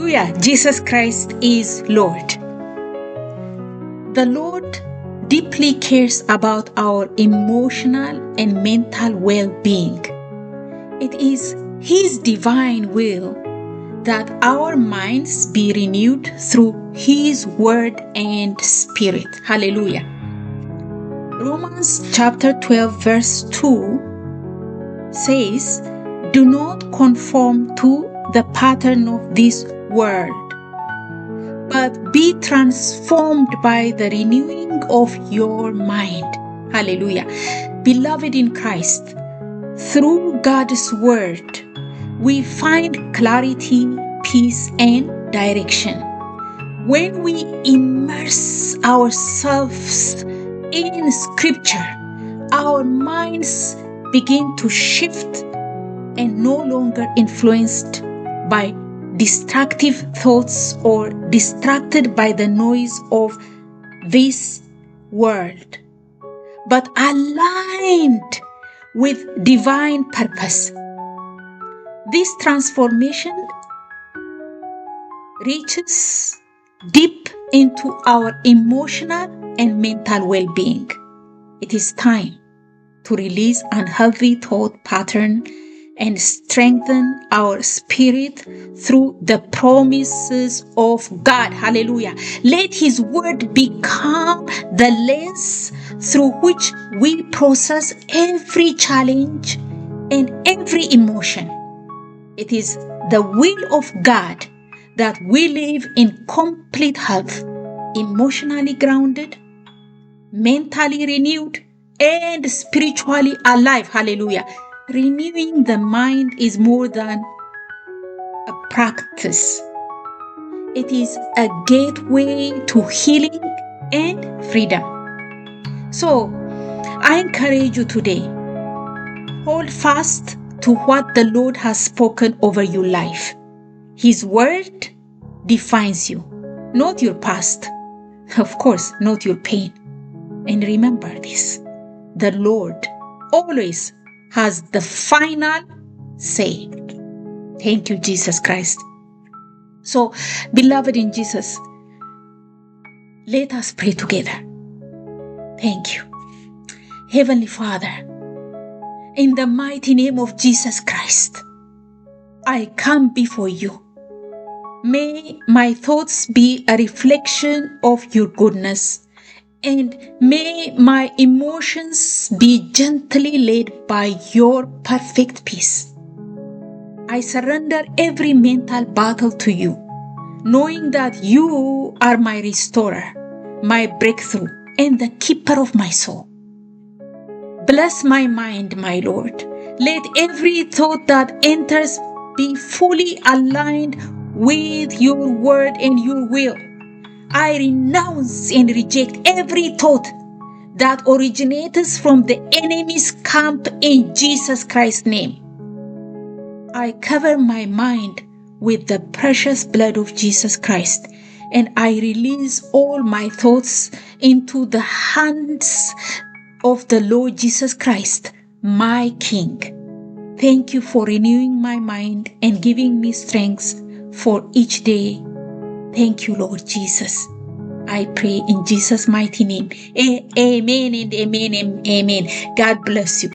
Hallelujah. Jesus Christ is Lord. The Lord deeply cares about our emotional and mental well-being. It is His divine will that our minds be renewed through His Word and Spirit. Hallelujah. Romans chapter 12 verse 2 says, "Do not conform to the pattern of this world, but be transformed by the renewing of your mind." Hallelujah. Beloved in Christ, through God's Word, we find clarity, peace, and direction. When we immerse ourselves in Scripture, our minds begin to shift and no longer influenced by destructive thoughts or distracted by the noise of this world, but aligned with divine purpose. This transformation reaches deep into our emotional and mental well-being. It is time to release unhealthy thought pattern and strengthen our spirit through the promises of God. Hallelujah. Let His Word become the lens through which we process every challenge and every emotion. It is the will of God that we live in complete health, emotionally grounded, mentally renewed, and spiritually alive. Hallelujah. Renewing the mind is more than a practice. It is a gateway to healing and freedom. So, I encourage you today, hold fast to what the Lord has spoken over your life. His Word defines you, not your past. Of course, not your pain. And remember this, the Lord always has the final say. Thank you, Jesus Christ. So, beloved in Jesus, let us pray together. Thank you. Heavenly Father, in the mighty name of Jesus Christ, I come before you. May my thoughts be a reflection of your goodness, and may my emotions be gently led by your perfect peace. I surrender every mental battle to you, knowing that you are my restorer, my breakthrough, and the keeper of my soul. Bless my mind, my Lord. Let every thought that enters be fully aligned with your word and your will. I renounce and reject every thought that originates from the enemy's camp in Jesus Christ's name. I cover my mind with the precious blood of Jesus Christ, and I release all my thoughts into the hands of the Lord Jesus Christ, my King. Thank you for renewing my mind and giving me strength for each day. Thank you, Lord Jesus. I pray in Jesus' mighty name. Amen and amen and amen. God bless you.